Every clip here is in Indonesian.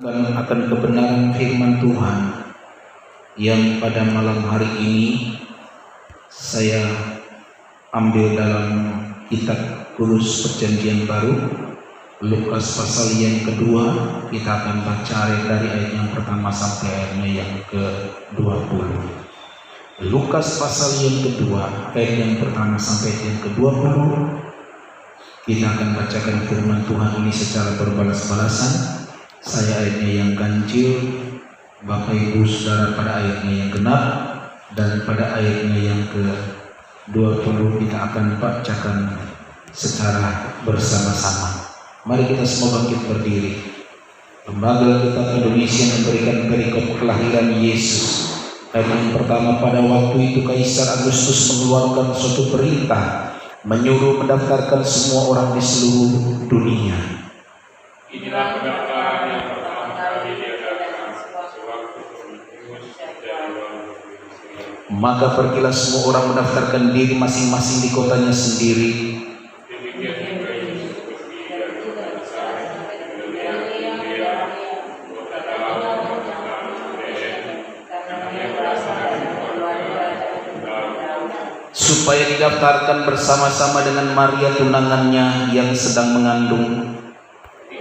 akan kebenaran firman Tuhan yang pada malam hari ini saya ambil dalam kitab Kudus Perjanjian Baru, Lukas pasal yang kedua. Kita akan baca dari ayat yang pertama sampai ayatnya yang ke-20. Lukas pasal yang kedua, ayat yang pertama sampai ayat yang ke-20. Kita akan bacakan firman Tuhan ini secara berbalas-balasan. Saya ayatnya yang ganjil, Bapak Ibu Saudara pada ayatnya yang genap, dan pada ayatnya yang ke-20 kita akan bacakan secara bersama-sama. Mari kita semua bangkit berdiri. Lembaga Kitab Indonesia memberikan perikop kelahiran Yesus. Ayat yang pertama, pada waktu itu Kaisar Agustus mengeluarkan suatu perintah menyuruh mendaftarkan semua orang di seluruh dunia. Inilah pendaftaran yang pertama kali diadakan sewaktu Timotius menjadi. Maka pergilah semua orang mendaftarkan diri masing-masing di kotanya sendiri. Demikian juga Yesus pergi dari kota Nazaret ke Galilea, kota Daud, kota Betlehem, karena ia berasal dari keluarga Daud, Supaya didaftarkan bersama-sama dengan Maria tunangannya yang sedang mengandung.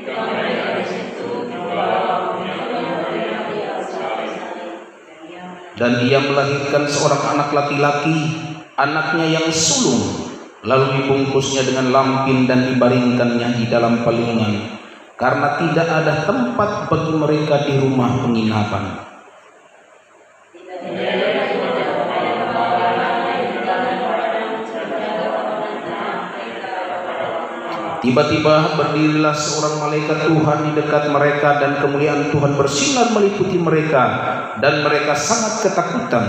ketika mereka di situ dibawa Maria salib. Dan ia melahirkan seorang anak laki-laki, anaknya yang sulung. Lalu dibungkusnya dengan lampin dan dibaringkannya di dalam palungan, karena tidak ada tempat bagi mereka di rumah penginapan. Tiba-tiba berdirilah seorang malaikat Tuhan di dekat mereka, dan kemuliaan Tuhan bersinar meliputi mereka, dan mereka sangat ketakutan.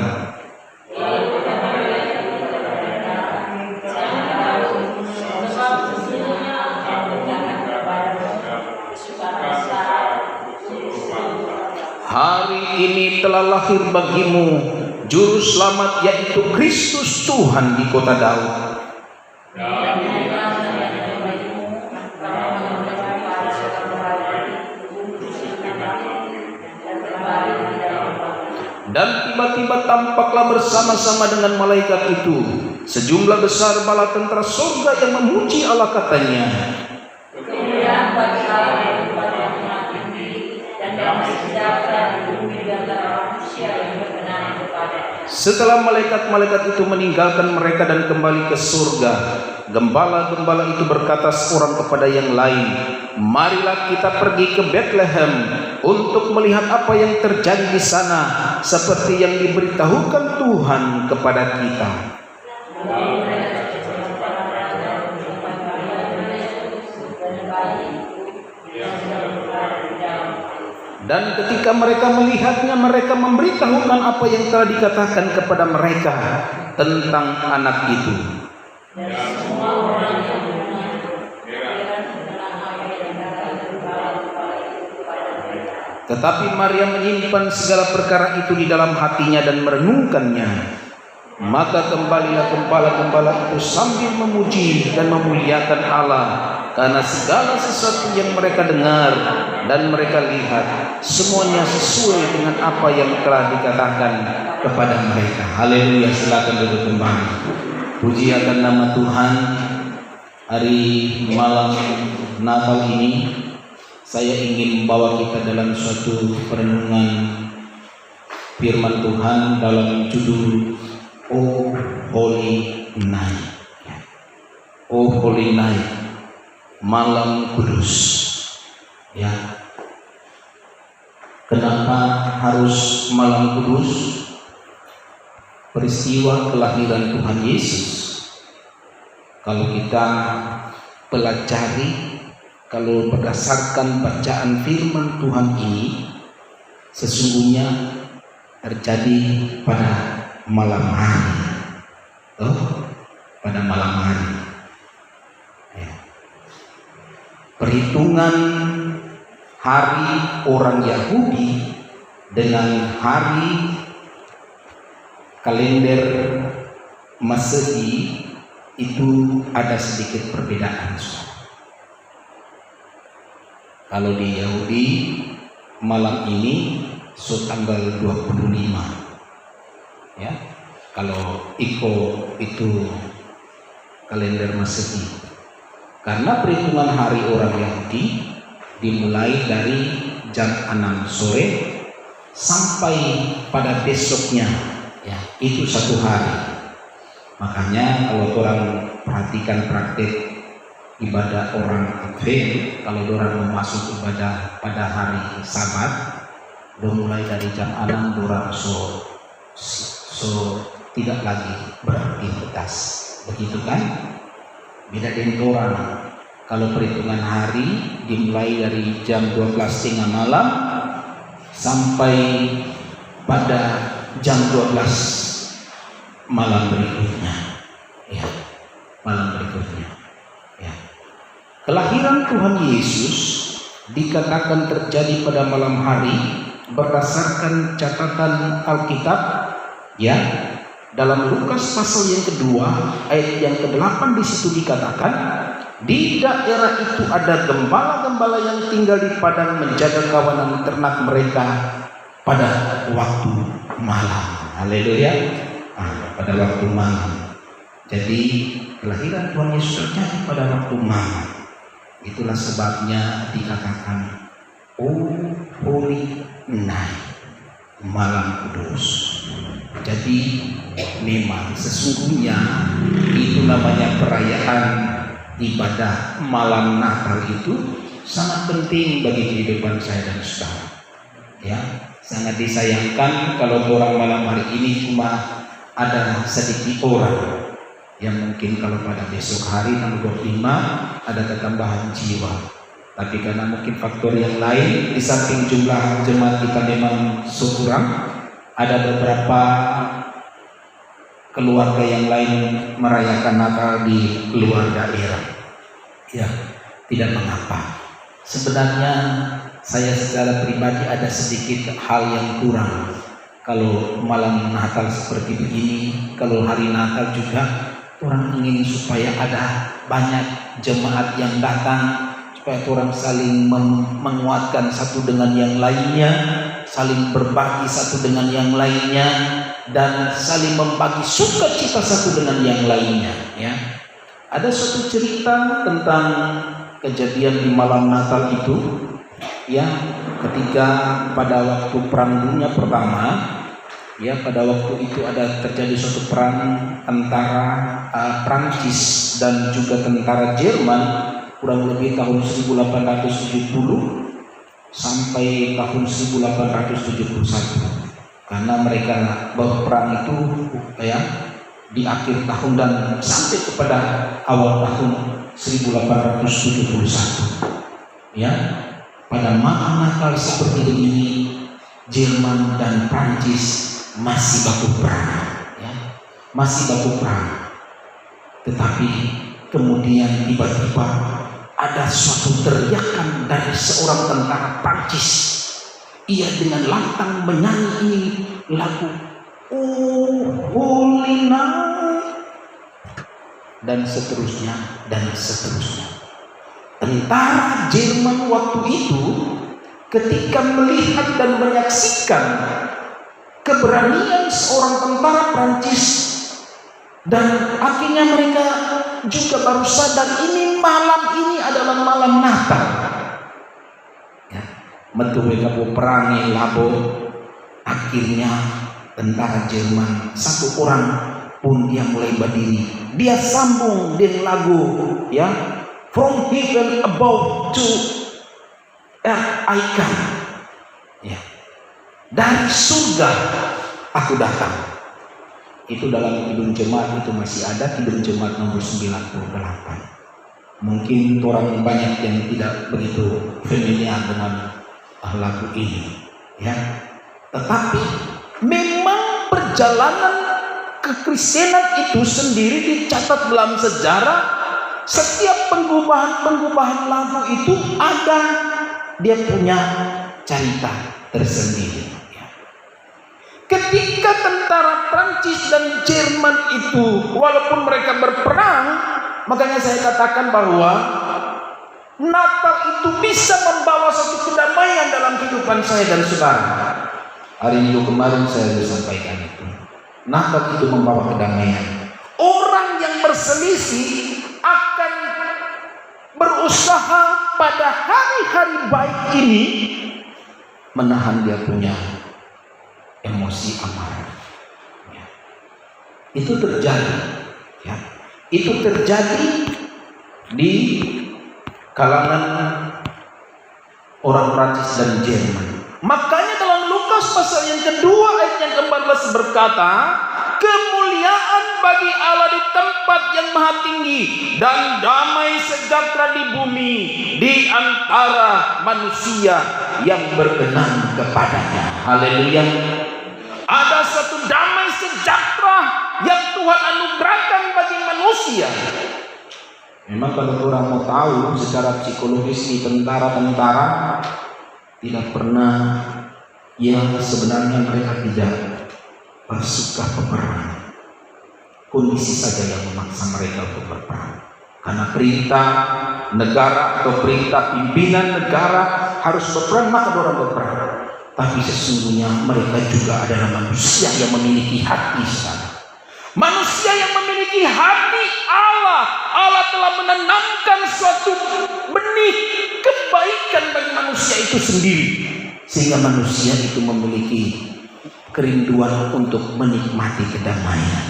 Hari ini telah lahir bagimu Juru Selamat, yaitu Kristus Tuhan di kota Daud. Dan tiba-tiba tampaklah bersama-sama dengan malaikat itu sejumlah besar bala tentara surga yang memuji Allah, katanya, Kemuliaan bagi Allah di tempat yang maha tinggi, dan damai sejahtera di bumi di antara manusia yang berkenan kepada-Nya. Setelah malaikat-malaikat itu meninggalkan mereka dan kembali ke surga, gembala-gembala itu berkata seorang kepada yang lain, marilah kita pergi ke Betlehem untuk melihat apa yang terjadi di sana, seperti yang diberitahukan Tuhan kepada kita. Dan ketika mereka melihatnya, mereka memberitahukan apa yang telah dikatakan kepada mereka tentang anak itu. Tetapi Maria menyimpan segala perkara itu di dalam hatinya dan merenungkannya. Maka kembalilah gembala-gembala itu sambil memuji dan memuliakan Allah, karena segala sesuatu yang mereka dengar dan mereka lihat semuanya sesuai dengan apa yang telah dikatakan kepada mereka. Haleluya, silakan duduk kembali. Puji akan nama Tuhan. Hari malam Natal ini saya ingin membawa kita dalam suatu perenungan firman Tuhan dalam judul Oh Holy Night. Oh Holy Night, malam kudus. Ya. Kenapa harus malam kudus? Peristiwa kelahiran Tuhan Yesus, kalau kita pelajari, kalau berdasarkan bacaan firman Tuhan ini, sesungguhnya terjadi pada malam hari. Pada malam hari. Ya. Perhitungan hari orang Yahudi dengan hari kalender Masehi itu ada sedikit perbedaan. Kalau di Yahudi malam ini tanggal 25 ya, kalau Iko itu kalender Masehi, karena perhitungan hari orang Yahudi dimulai dari jam 6 sore sampai pada besoknya ya, itu 1 hari. Makanya kalau orang perhatikan praktik ibadah orang Advent, kalau orang mau masuk ibadah pada hari Sabat, mulai dari jam 6 orang so tidak lagi beraktivitas, begitu kan? Beda dengan orang, kalau perhitungan hari dimulai dari jam 12:30 malam sampai pada jam 12 malam berikutnya ya, malam berikutnya ya. Kelahiran Tuhan Yesus dikatakan terjadi pada malam hari berdasarkan catatan Alkitab ya. Dalam Lukas pasal yang kedua ayat yang ke-8 di situ dikatakan, di daerah itu ada gembala-gembala yang tinggal di padang menjaga kawanan ternak mereka pada waktu malam. Haleluya. Pada waktu malam. Jadi kelahiran Tuhan Yesus terjadi pada waktu malam. Itulah sebabnya dikatakan Holy Night, malam kudus. Jadi memang sesungguhnya itu namanya perayaan ibadah malam Natal itu sangat penting bagi kehidupan saya dan saudara ya. Sangat disayangkan kalau orang malam hari ini cuma ada sedikit orang yang mungkin kalau pada besok hari tanggal 25 ada ketambahan jiwa, tapi karena mungkin faktor yang lain, di samping jumlah jemaat kita memang kurang, ada beberapa keluarga yang lain merayakan Natal di luar daerah ya, tidak mengapa. Sebenarnya saya secara pribadi ada sedikit hal yang kurang kalau malam Natal seperti begini. Kalau hari Natal juga orang ingin supaya ada banyak jemaat yang datang, supaya orang saling menguatkan satu dengan yang lainnya, saling berbagi satu dengan yang lainnya, dan saling membagi sukacita satu dengan yang lainnya ya. Ada suatu cerita tentang kejadian di malam Natal itu ya, ketika pada waktu Perang Dunia Pertama ya, pada waktu itu ada terjadi suatu perang antara Prancis dan juga tentara Jerman, kurang lebih tahun 1870 sampai tahun 1871. Karena mereka berperang itu ya di akhir tahun dan sampai kepada awal tahun 1871 ya. Pada malam Natal seperti ini Jerman dan Prancis masih baku perang ya, masih baku perang. Tetapi kemudian tiba-tiba ada suatu teriakan dari seorang tentara Prancis. Ia dengan lantang menyanyi ini lagu Oh Holy Night, dan seterusnya dan seterusnya. Tentara Jerman waktu itu ketika melihat dan menyaksikan keberanian seorang tentara Prancis, dan akhirnya mereka juga baru sadar ini malam ini adalah malam Natal ya. Metu mereka perangi labo, akhirnya tentara Jerman satu orang pun dia mulai berdiri, dia sambung dengan lagu ya, From Heaven Above to Earth I Come ya, dari surga aku datang. Itu dalam kidung jemaat itu masih ada, kidung jemaat nomor 98. Mungkin orang banyak yang tidak begitu familiar dengan lagu ini ya. Tetapi memang perjalanan kekristenan itu sendiri dicatat dalam sejarah. Setiap penggubahan lagu itu ada, dia punya cerita tersendiri ya. Ketika tentara Prancis dan Jerman itu walaupun mereka berperang, makanya saya katakan bahwa Natal itu bisa membawa satu kedamaian dalam kehidupan saya dan saudara. Hari Minggu kemarin saya sudah sampaikan itu. Natal itu membawa kedamaian. Orang yang berselisih akan berusaha pada hari-hari baik ini menahan dia punya emosi amarah. Ya. Itu terjadi. Ya. Itu terjadi di kalangan orang Prancis dan Jerman. Makanya dalam Lukas pasal yang kedua ayat yang ke-14 berkata, kemuliaan bagi Allah di tempat yang maha tinggi dan damai sejahtera di bumi di antara manusia yang berkenan kepadanya. Haleluya. Ada satu damai sejahtera yang Tuhan anugerahkan bagi manusia. Memang kalau orang mau tahu secara psikologis di tentara-tentara tidak pernah yang sebenarnya mereka tidak bersuka peperangan. Kondisi saja yang memaksa mereka untuk berperang. Karena perintah negara atau perintah pimpinan negara harus berperang, maka orang berperang. Tapi sesungguhnya mereka juga adalah manusia yang memiliki hati sana. Manusia yang memiliki hati Allah. Allah telah menanamkan suatu benih kebaikan bagi manusia itu sendiri. Sehingga manusia itu memiliki kerinduan untuk menikmati kedamaian.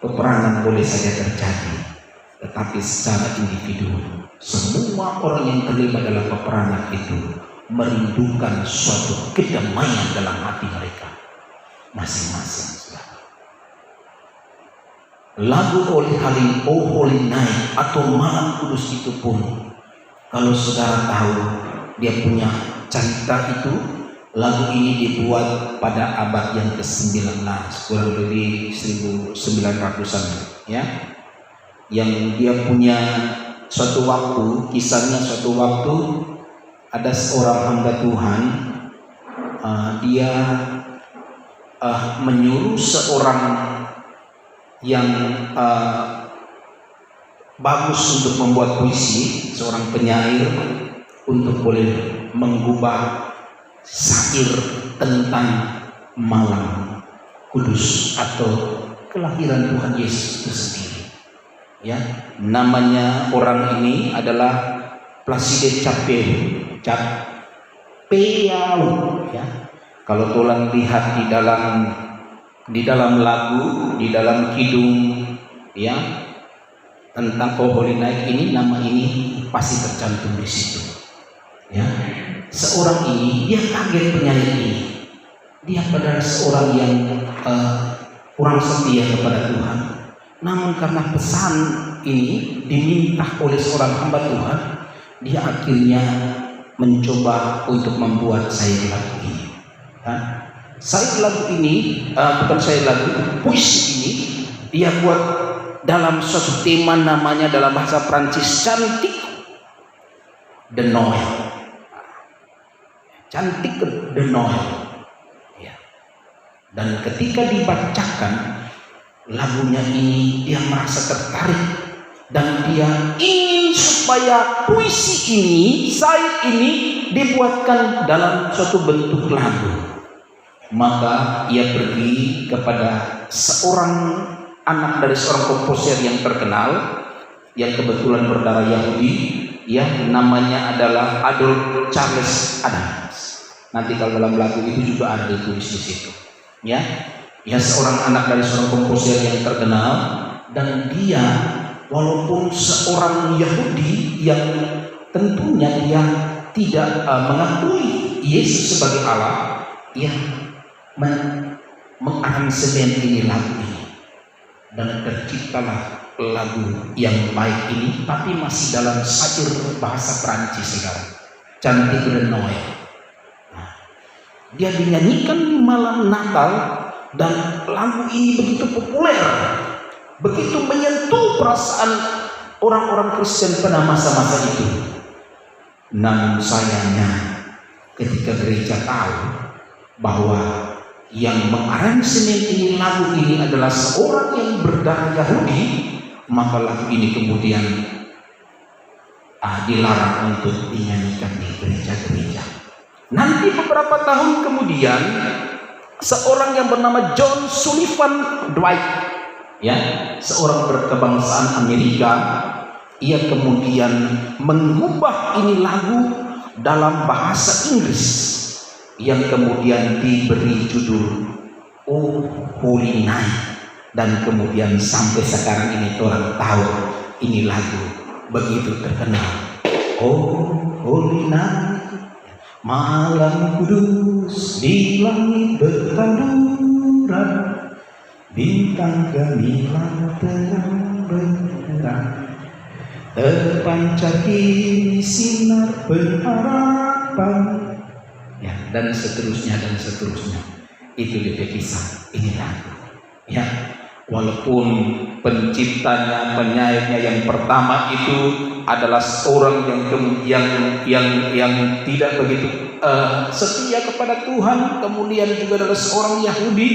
Peperangan boleh saja terjadi, tetapi secara individu semua orang yang terlibat dalam peperangan itu merindukan suatu kedamaian dalam hati mereka masing-masing. Lagu Holy Night atau Malam Kudus itu pun, kalau saudara tahu dia punya cerita itu, lagu ini dibuat pada abad yang ke-19, kurang lebih 1900-an, ya. Yang dia punya suatu waktu, kisahnya suatu waktu ada seorang hamba Tuhan, dia menyuruh seorang yang bagus untuk membuat puisi, seorang penyair, untuk boleh mengubah syair tentang malam kudus atau kelahiran Tuhan Yesus itu sendiri. Ya, namanya orang ini adalah Placide Cappeau, ya. Kalau tolong lihat di dalam lagu, di dalam kidung, ya, tentang Holy Night ini, nama ini pasti tercantum di situ. Ya, seorang ini dia kaget penyanyi ini. Dia adalah seorang yang kurang setia kepada Tuhan. Namun karena pesan ini diminta oleh seorang hamba Tuhan, dia akhirnya mencoba untuk membuat syair lagu ini. Syair lagu ini, puisi ini dia buat dalam suatu tema, namanya dalam bahasa Prancis Cantique de Noël. Cantique de Noël. Ya. Dan ketika dibacakan lagunya ini, dia merasa tertarik dan dia ingin supaya puisi ini, syair ini dibuatkan dalam suatu bentuk lagu. Maka ia pergi kepada seorang anak dari seorang komposer yang terkenal, yang kebetulan berdarah Yahudi, yang namanya adalah Adolf Charles Adams. Nanti kalau dalam lagu itu juga ada ditulis di situ. Ya, seorang anak dari seorang komposer yang terkenal, dan dia walaupun seorang Yahudi yang tentunya dia tidak mengakui Yesus sebagai Allah, ia mengaransemen ini lagu ini, dan terciptalah lagu yang baik ini, tapi masih dalam syair bahasa Prancis sekarang, Cantique de Noël. Dia dinyanyikan di malam Natal, dan lagu ini begitu populer, begitu menyentuh perasaan orang-orang Kristen pada masa-masa itu. Namun sayangnya, ketika gereja tahu bahwa yang mengaransemen ini lagu ini adalah seorang yang berdarah Yahudi, maka lagu ini kemudian dilarang untuk dinyanyikan di gereja-gereja. Nanti beberapa tahun kemudian, seorang yang bernama John Sullivan Dwight, ya, seorang berkebangsaan Amerika, ia kemudian mengubah ini lagu dalam bahasa Inggris yang kemudian diberi judul Oh Holy Night, dan kemudian sampai sekarang ini orang tahu ini lagu begitu terkenal. Oh Holy Night, malam kudus di langit bertaburan, bintang gemilang terang benderang, terpancar kini sinar pengharapan, ya, dan seterusnya dan seterusnya. Itu dia kisah ini lagu, ya. Walaupun penciptanya, penyairnya yang pertama itu adalah seorang yang tidak begitu setia kepada Tuhan, kemudian juga adalah seorang Yahudi,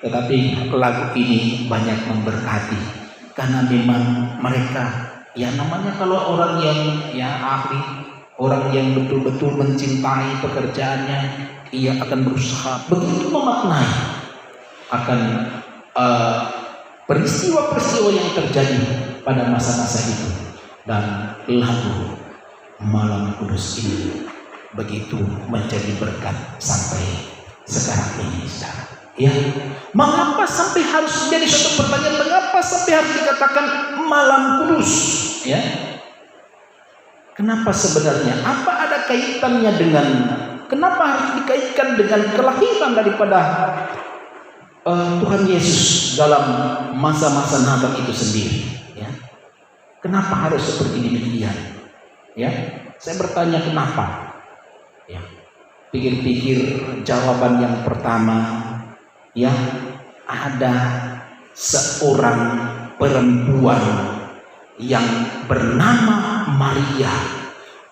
tetapi lagu ini banyak memberkati karena memang mereka, ya, namanya kalau orang yang ahli, orang yang betul-betul mencintai pekerjaannya, ia akan berusaha begitu memaknai akan peristiwa-peristiwa yang terjadi pada masa-masa itu, dan lagu Malam Kudus ini begitu menjadi berkat sampai sekarang ini, saudara. Ya, mengapa sampai harus menjadi satu pertanyaan? Mengapa sampai harus dikatakan Malam Kudus? Ya, kenapa sebenarnya? Apa ada kaitannya dengan? Kenapa harus dikaitkan dengan kelahiran daripada Tuhan Yesus dalam masa-masa Natal itu sendiri, ya? Kenapa harus seperti demikian? Ya, saya bertanya kenapa? Ya, pikir-pikir jawaban yang pertama, ya, ada seorang perempuan yang bernama Maria.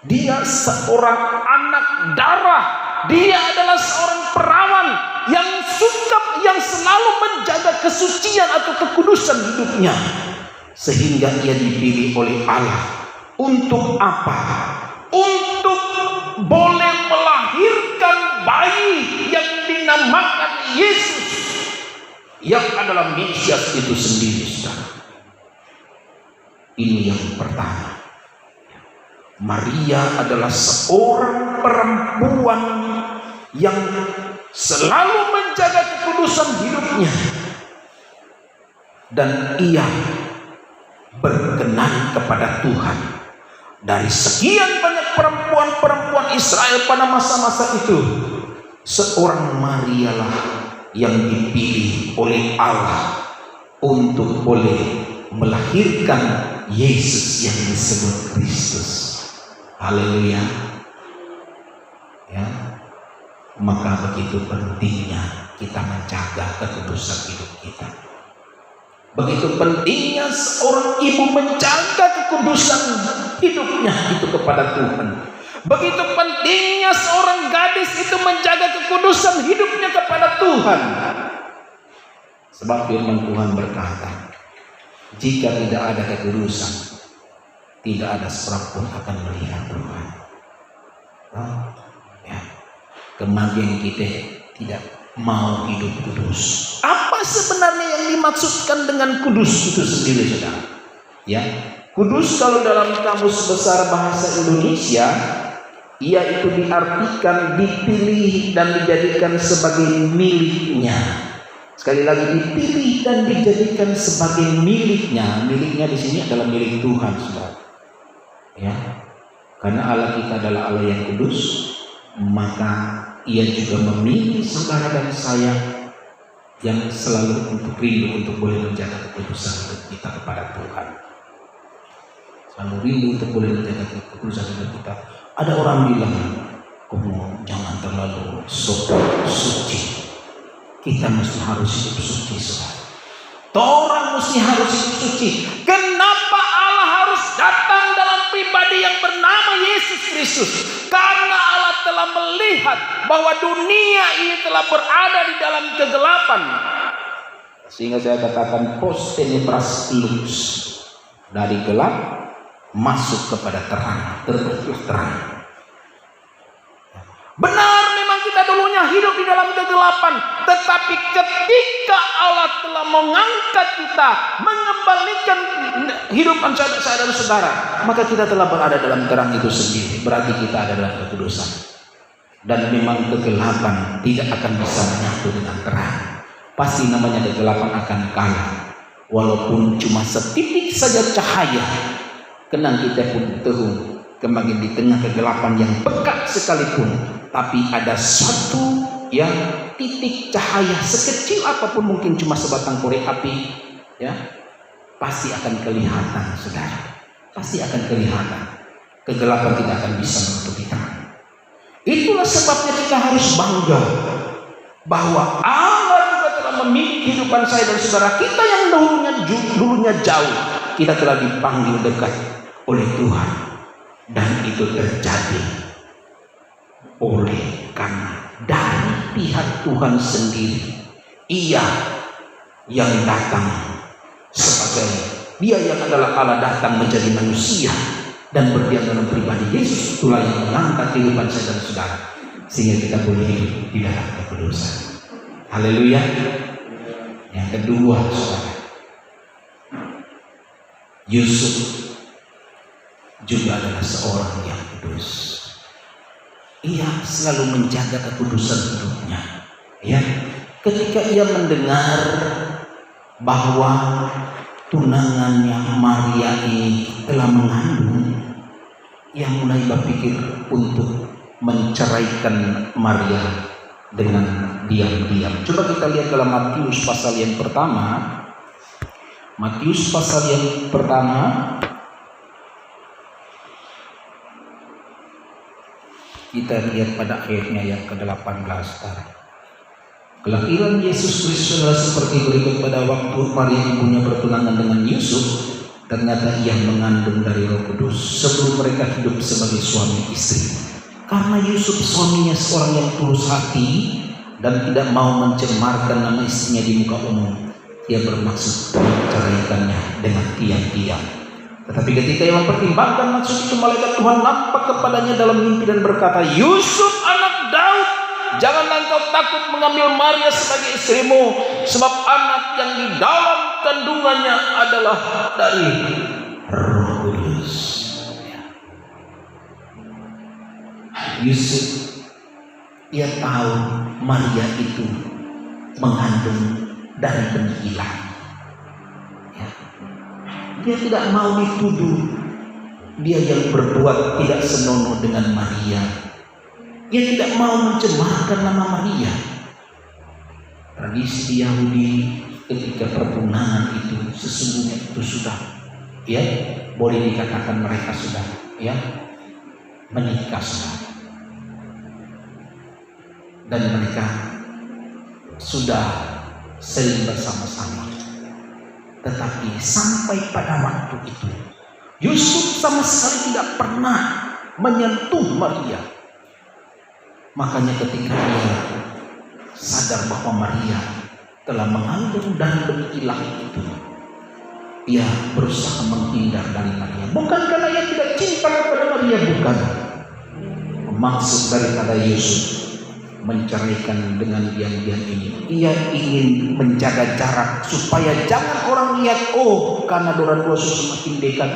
Dia seorang anak darah. Dia adalah seorang perawan yang selalu menjaga kesucian atau kekudusan hidupnya, sehingga ia dipilih oleh Allah. Untuk apa? Untuk boleh melahirkan bayi yang dinamakan Yesus, yang adalah Mesias itu sendiri, saudara. Ini yang pertama. Maria adalah seorang perempuan yang selalu menjaga kekudusan hidupnya, dan ia berkenan kepada Tuhan. Dari sekian banyak perempuan-perempuan Israel pada masa-masa itu, seorang Maria lah yang dipilih oleh Allah untuk boleh melahirkan Yesus yang disebut Kristus. Haleluya. Ya, maka begitu pentingnya kita menjaga kekudusan hidup kita. Begitu pentingnya seorang ibu menjaga kekudusan hidupnya itu kepada Tuhan. Begitu pentingnya seorang gadis itu menjaga kekudusan hidupnya kepada Tuhan. Sebab firman Tuhan berkata, jika tidak ada kekudusan, tidak ada seorang pun akan melihat Tuhan. Ya, kemagian kita tidak mau hidup kudus. Apa sebenarnya yang dimaksudkan dengan kudus itu sendiri, saudara? Ya, kudus kalau dalam kamus besar bahasa Indonesia, ia itu diartikan dipilih dan dijadikan sebagai miliknya. Sekali lagi, dipilih dan dijadikan sebagai miliknya. Miliknya di sini adalah milik Tuhan, saudara. Ya, karena Allah kita adalah Allah yang kudus, maka ia juga memilih saudara dan saya yang selalu untuk rindu untuk boleh menjaga kekudusan hidup kita kepada Tuhan. Selalu rindu untuk boleh menjaga kekudusan hidup kita. Ada orang bilang, kamu jangan terlalu suci. Kita mesti harus hidup suci, saudara. Orang mesti harus hidup suci. Kenapa Allah harus datang dalam pribadi yang bernama Yesus Kristus? Karena Allah telah melihat bahwa dunia ini telah berada di dalam kegelapan. Sehingga saya katakan post tenebras lux, dari gelap masuk kepada terang, terbentuklah terang. Benar, memang kita dulunya hidup di dalam kegelapan, tetapi ketika Allah telah mengangkat kita, mengembalikan hidupan saudara-saudara, maka kita telah berada dalam terang itu sendiri. Berarti kita ada dalam kekudusan. Dan memang kegelapan tidak akan bisa menyatu dengan terang. Pasti namanya kegelapan akan kalah. Walaupun cuma setitik saja cahaya, kenang kita pun tahu kemarin di tengah kegelapan yang pekat sekalipun, tapi ada satu yang titik cahaya sekecil apapun, mungkin cuma sebatang korek api, ya, pasti akan kelihatan, saudara. Pasti akan kelihatan. Kegelapan tidak akan bisa menutupi terang. Itulah sebabnya kita harus bangga bahwa Allah juga telah memiliki kehidupan saya dan saudara kita yang dulunya jauh. Kita telah dipanggil dekat oleh Tuhan, dan itu terjadi oleh karena dari pihak Tuhan sendiri. Ia yang datang sebagai Dia yang adalah Allah datang menjadi manusia dan berdiam dalam pribadi Yesus. Itulah yang mengangkat kehidupan saya dan saudara sehingga kita boleh hidup di dalam kekudusan. Haleluya. Yang kedua, saudara, Yusuf juga adalah seorang yang kudus. Ia selalu menjaga kekudusan hidupnya. Ya, ketika ia mendengar bahwa tunangannya Maria ini telah mengandung, ia mulai berpikir untuk menceraikan Maria dengan diam-diam. Coba kita lihat dalam Matius pasal yang pertama. Matius pasal yang pertama, kita lihat pada ayatnya yang ke-18. Kelahiran Yesus Kristus adalah seperti berikut. Pada waktu Maria ibunya bertunangan dengan Yusuf, ternyata ia mengandung dari Roh Kudus sebelum mereka hidup sebagai suami istri. Karena Yusuf suaminya seorang yang tulus hati dan tidak mau mencemarkan nama istrinya di muka umum, ia bermaksud menceraikannya dengan diam-diam. Tetapi ketika ia mempertimbangkan maksud itu, malaikat Tuhan nampak kepadanya dalam mimpi dan berkata, "Yusuf anak Daud, janganlah engkau takut mengambil Maria sebagai istrimu, sebab anak yang di dalam kandungannya adalah dari Roh Kudus." Yusuf, ia tahu Maria itu mengandung dari benih ilahi. Ya. Dia tidak mau dituduh dia yang berbuat tidak senonoh dengan Maria. Dia tidak mau mencemarkan nama Maria. Tradisi Yahudi ketika pertunangan itu sesungguhnya itu sudah, ya, boleh dikatakan mereka sudah, ya, menikah sudah. Dan mereka sudah sering bersama-sama. Tetapi sampai pada waktu itu, Yusuf sama sekali tidak pernah menyentuh Maria. Makanya ketika dia sadar bahwa Maria telah mengandung dari benih ilahi itu, ia berusaha menghindar dari Maria. Bukan karena ia tidak cinta kepada Maria, bukan. Maksud daripada Yusuf menceraikan dengan diam-diam ini, ia ingin menjaga jarak supaya jangan orang lihat, oh, karena dua semakin dekat,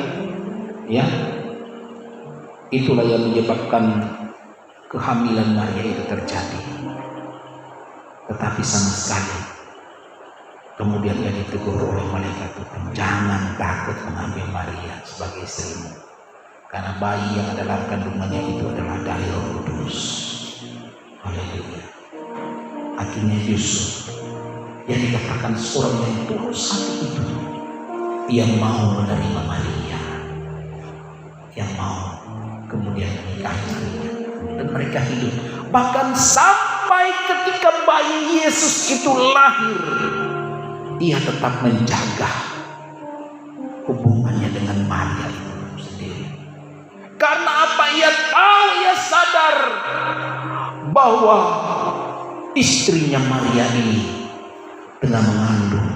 ya. Itulah yang menyebabkan kehamilan Maria itu terjadi. Tetapi sama sekali kemudian ia ditegur oleh malaikat Tuhan, "Jangan takut mengambil Maria sebagai istrimu, karena bayi yang ada dalam kandungannya itu adalah dari Roh Kudus." Haleluya. Akhirnya Yusuf yang dikatakan seorang yang tulus hati itu, ia mau menerima Maria, yang mau kemudian menikahi Maria, dan mereka hidup. Bahkan sampai ketika bayi Yesus itu lahir, ia tetap menjaga hubungannya dengan Maria itu sendiri. Karena apa? Ia tahu, ia sadar bahwa istrinya Maria ini telah mengandung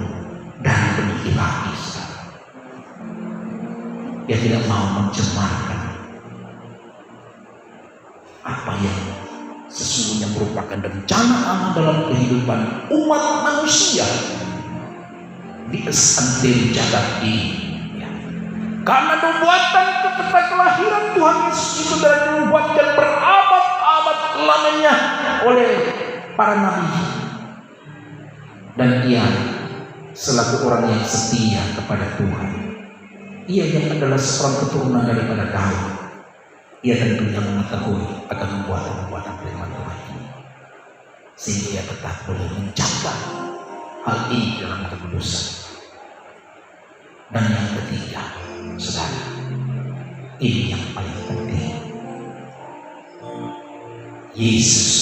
dari benih ilahi. Dia tidak mau mencemarkan apa yang sesungguhnya merupakan rencana Allah dalam kehidupan umat manusia di esantil jagat ini. Ya. Karena nubuatan ketika kelahiran Tuhan Yesus itu telah dinubuatkan berabad-abad lamanya oleh para nabi, dan ia selaku orang yang setia kepada Tuhan, ia yang adalah seorang keturunan daripada Daud, ia tentunya mengetahui akan nubuatan-nubuatan firman Tuhan ini, sehingga ia tetap boleh menjaga hal ini dalam kekudusan. Dan yang ketiga, saudara, ini yang paling penting, Yesus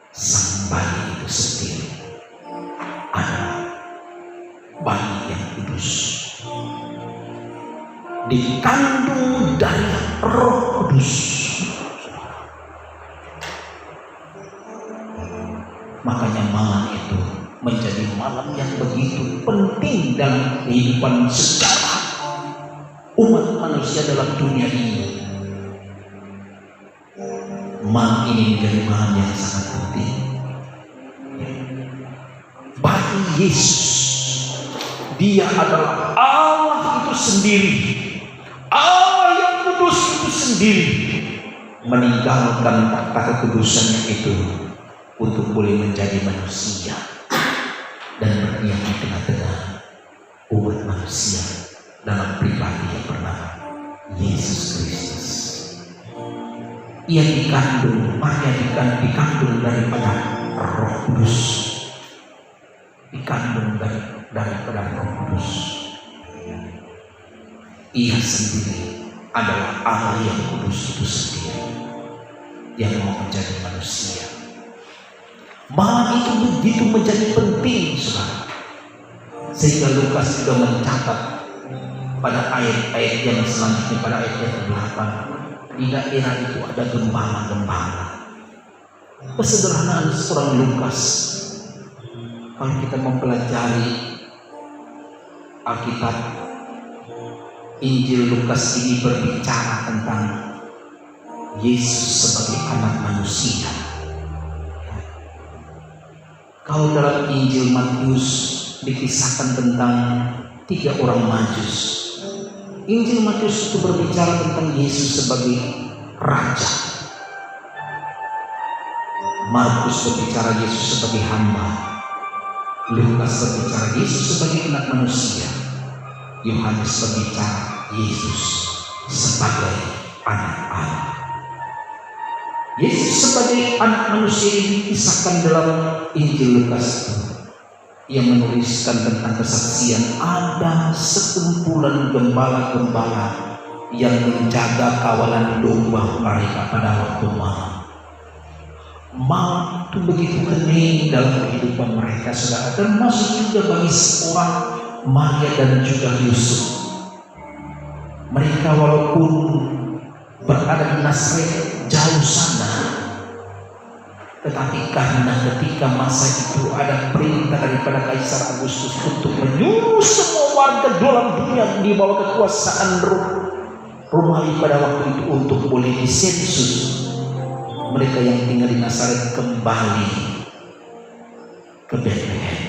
sang bayi itu sendiri adalah bayi yang kudus, dikandung dari Roh Kudus. Makanya malam itu menjadi malam yang begitu penting dalam kehidupan sejarah umat manusia dalam dunia ini. Malam ini menjadi malam yang sangat penting. Bagi Yesus, dia adalah Allah itu sendiri, Allah yang kudus itu sendiri, meninggalkan takhta kekudusannya itu untuk boleh menjadi manusia dan berdiam di tengah-tengah umat manusia dalam pribadi yang bernama Yesus Kristus. Ia dikandung, Maria dikandung daripada Roh Kudus, dikandung daripada Roh Kudus. Ia sendiri adalah Allah yang kudus itu sendiri, yang mau menjadi manusia. Malam itu begitu menjadi penting, saudara, sehingga Lukas juga mencatat pada ayat-ayat yang selanjutnya, pada ayat yang ke-8, di daerah itu ada gembala-gembala. Kesederhanaan seorang Lukas, kalau kita mempelajari Alkitab, Injil Lukas ini berbicara tentang Yesus sebagai anak manusia. Kalau dalam Injil Matius dikisahkan tentang 3 orang Majus, Injil Matius itu berbicara tentang Yesus sebagai raja. Markus berbicara Yesus sebagai hamba. Lukas berbicara Yesus sebagai anak manusia. Yohanes berbicara Yesus sebagai anak Allah. Yesus sebagai anak manusia ini dikisahkan dalam Injil Lukas. Ia menuliskan tentang kesaksian ada sekumpulan gembala-gembala yang menjaga kawalan domba mereka pada waktu malam. Malam itu begitu hening dalam kehidupan mereka, saudara, termasuk juga bagi seorang Maria dan juga Yusuf. Mereka walaupun berada di Nazaret jauh sana, tetapi karena ketika masa itu ada perintah daripada Kaisar Agustus untuk menyuruh semua warga dalam dunia di bawah kekuasaan Romawi pada waktu itu untuk boleh disensus, mereka yang tinggal di Nazaret kembali ke Bethlehem,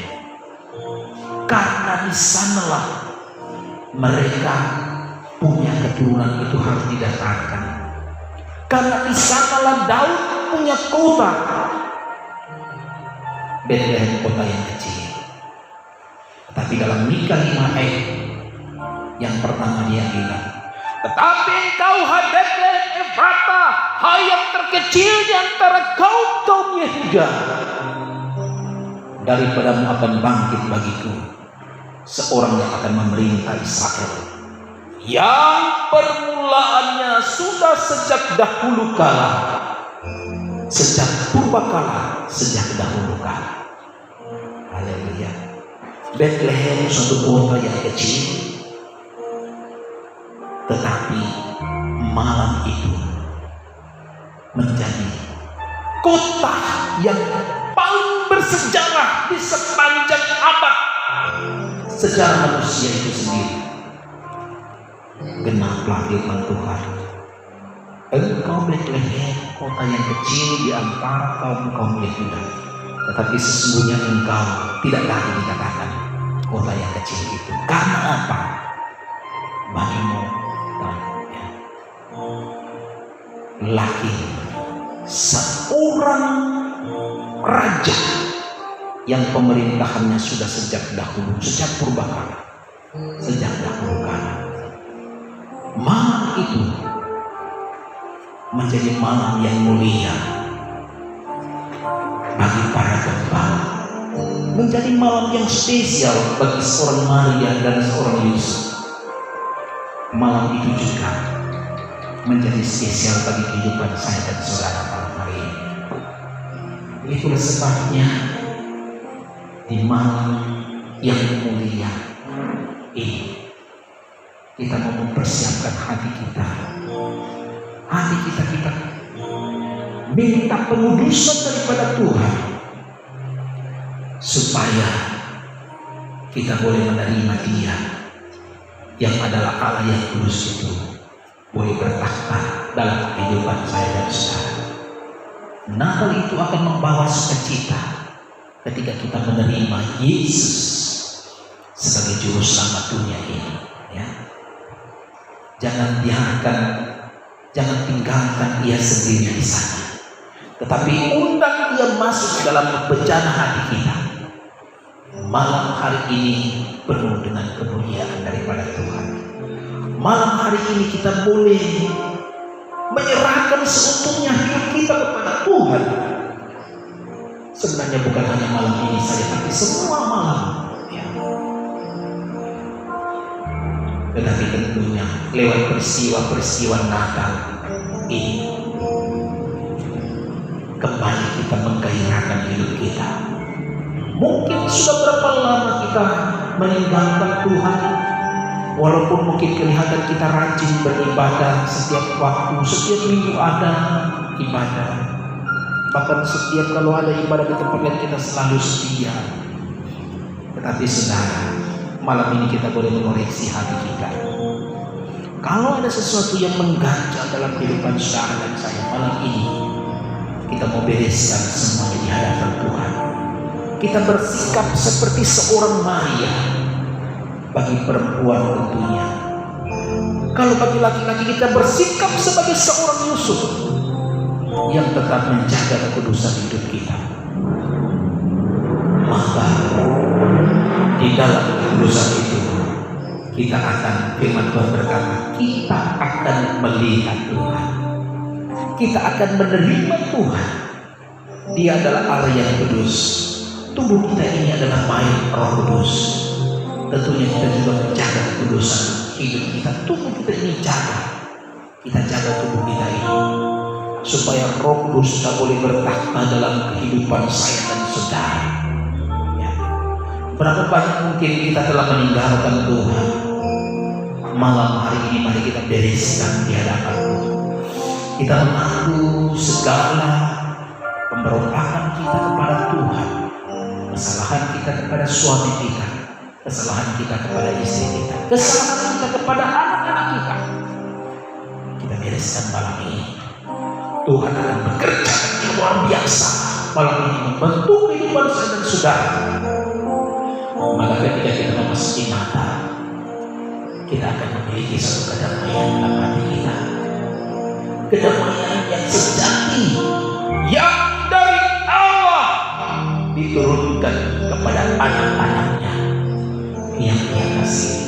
karena di sanalah mereka punya keturunan itu harus didatangkan, karena di sanalah Daud punya kota Bethlehem, kota yang kecil. Tapi dalam Mika 5 ayat yang pertama dia bilang, tetapi engkau hai Bethlehem Efrata, hai yang terkecil di antara kaum Yehuda, daripadamu akan bangkit bagiku seorang yang akan memerintah Israel, yang permulaannya sudah sejak dahulu kala, sejak purbakala, sejak dahulu kala. Haleluya. Bethlehem suatu kota yang kecil, tetapi malam itu menjadi kota yang paling bersejarah di sepanjang abad sejarah manusia itu sendiri. genaplah firman Tuhan. Engkau Betlehem, kota yang kecil di antara kaum Yehuda, tetapi sesungguhnya engkau tidak lagi dikatakan kota yang kecil itu. Karena apa? Bagimu lahir seorang raja yang pemerintahannya sudah sejak dahulu, sejak purbakala, sejak dahulu kala. Malam itu menjadi malam yang mulia bagi para gembala, menjadi malam yang spesial bagi seorang Maria dan seorang Yusuf. Malam itu juga menjadi spesial bagi kehidupan saya dan saudara malam hari ini. Itulah sebabnya di malam yang mulia ini kita mau mempersiapkan hati kita minta penudusan daripada Tuhan supaya kita boleh menerima Dia yang adalah Allah yang kudus itu boleh bertakhta dalam kehidupan saya dan saudara. Natal itu akan membawa sukacita ketika kita menerima Yesus sebagai juru selamat dunia ini, ya. Jangan tinggalkan Dia sendiri di sana, tetapi undang Dia masuk dalam bencana hati kita. Malam hari ini penuh dengan kemuliaan daripada Tuhan. Malam hari ini kita boleh menyerahkan seutuhnya hidup kita kepada Tuhan. Sebenarnya bukan hanya malam ini saja, tapi semua malam, ya. Tetapi tentunya lewat peristiwa-peristiwa Natal ini kembali kita menggairahkan hidup kita. Mungkin sudah berapa lama kita meninggalkan Tuhan, walaupun mungkin kelihatan kita rajin beribadah setiap waktu, setiap minggu ada ibadah, bahkan setiap kalau ada ibadah di tempat lain kita selalu setia. Tetapi saudara, malam ini kita boleh mengoreksi hati kita. Kalau ada sesuatu yang mengganjal dalam kehidupan saudara dan saya malam ini, kita mau bereskan semuanya di hadapan Tuhan. Kita bersikap seperti seorang Maria bagi perempuan tentunya. Kalau bagi laki-laki kita bersikap sebagai seorang Yusuf yang tetap menjaga kekudusan hidup kita. Maka di dalam kekudusan itu kita akan, firman Tuhan berkata, kita akan melihat Tuhan, kita akan menerima Tuhan. Dia adalah Allah yang kudus. Tubuh kita ini adalah main Roh Kudus. Tentunya kita juga menjaga kekudusan hidup kita. Tubuh kita ini kita jaga tubuh kita ini supaya Roh Kudus tak boleh bertakhta dalam kehidupan saya dan saudara, ya. Berapa banyak mungkin kita telah meninggalkan Tuhan. Malam hari ini mari kita bereskan di hadapan Tuhan. Kita mengaku segala pemberontakan kita kepada Tuhan, kesalahan kita kepada suami kita, kesalahan kita kepada istri kita, kesalahan kita kepada anak-anak kita. Kita bereskan malam ini. Tuhan akan bekerja yang luar biasa malam ini membentuk kehidupan saya dan saudara. Maka ketika kita memasuki Natal, kita akan memiliki satu kedamaian dalam hati kita, kedamaian yang sejati, yang dari Allah diturunkan kepada anak-anaknya yang Dia kasih.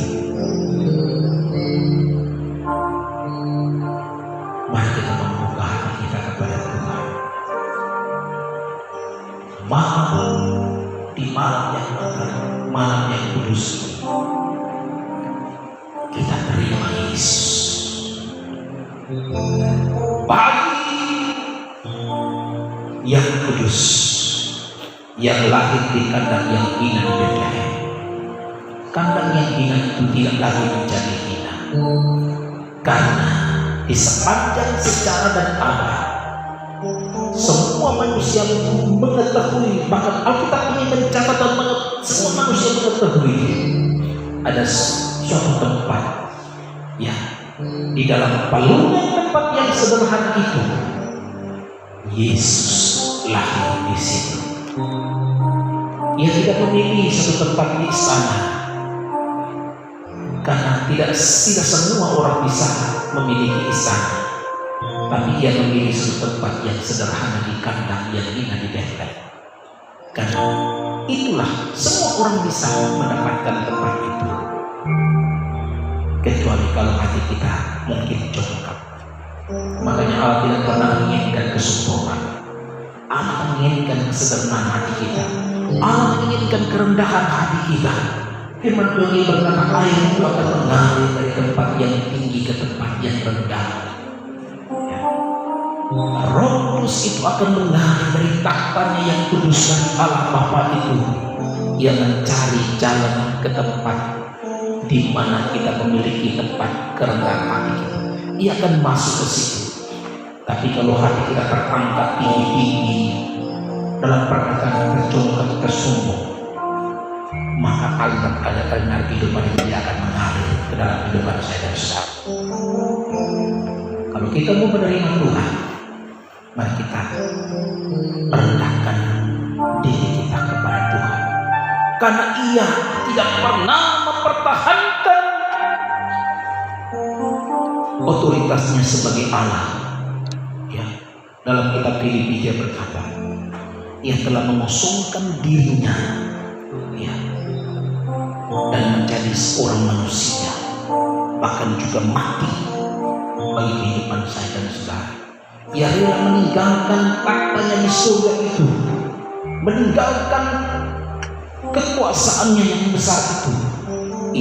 Mari kita membuka hati kita kepada Tuhan. Di malam yang Natal, malam yang kudus, kita terima Yesus. Bayi yang kudus yang lahir di kandang yang hina di Betlehem. Kandang yang hina itu tidak lagi menjadi hina, karena di sepanjang sejarah dan abad semua manusia mengetahui, bahkan Alkitab ini mencatat dan semua manusia mengetahui ada suatu tempat, ya, di dalam palungan tempat yang sederhana itu, Yesus lahir di situ. Ia tidak memilih satu tempat di istana, karena tidak semua orang bisa memiliki istana, tapi ia memilih satu tempat yang sederhana di kandang yang indah di Betlehem. Karena itulah semua orang bisa mendapatkan tempat itu, kecuali kalau hati kita mungkin congkak. Makanya Allah tidak pernah menginginkan kesombongan. Allah menginginkan kesederhanaan hati kita. Allah menginginkan kerendahan hati kita. Firman Tuhan berkata, air itu akan mengalir dari tempat yang tinggi ke tempat yang rendah. Roh Kudus itu akan mengalir dari tahtanya yang kudus dan Allah Bapa itu. Ia mencari jalan ke tempat di mana kita memiliki tempat kerendahan hati kita. Ia akan masuk ke situ. Tapi kalau hati kita terangkat tinggi-tinggi dalam perkataan tercongkak, tersombong, maka aliran kehidupan ini akan mengalir ke dalam kehidupan saya dan saudara. Kalau kita mau menerima Tuhan, mari kita rendahkan diri kita kepada Tuhan, karena Ia tidak pernah mempertahankan otoritasnya sebagai Allah. Ya, dalam kitab Filipi dia berkata, Ia telah mengosongkan dirinya, ya, dan menjadi seorang manusia, bahkan juga mati bagi kehidupan saya dan saudara. Ia rela meninggalkan tahtanya di surga itu, meninggalkan kekuasaannya yang besar itu.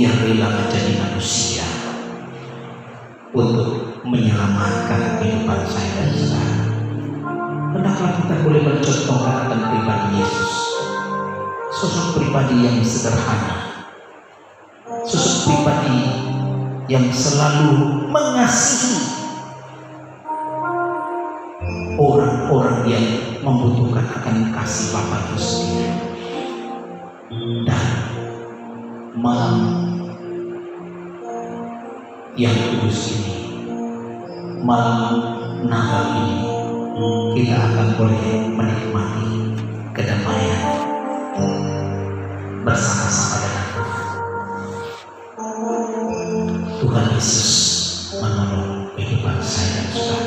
Ia rela menjadi manusia untuk menyelamatkan kehidupan saya dan saudara. Hendaklah kita boleh mencontohkan akan pribadi Yesus, sosok pribadi yang sederhana, sosok pribadi yang selalu mengasihi orang-orang yang membutuhkan akan kasih Bapa itu sendiri. Dan malam yang kudus ini, malam Natal ini, kita akan boleh menikmati kedamaian bersama-sama dengan Tuhan. Tuhan Yesus menolong kehidupan saya dan saudara.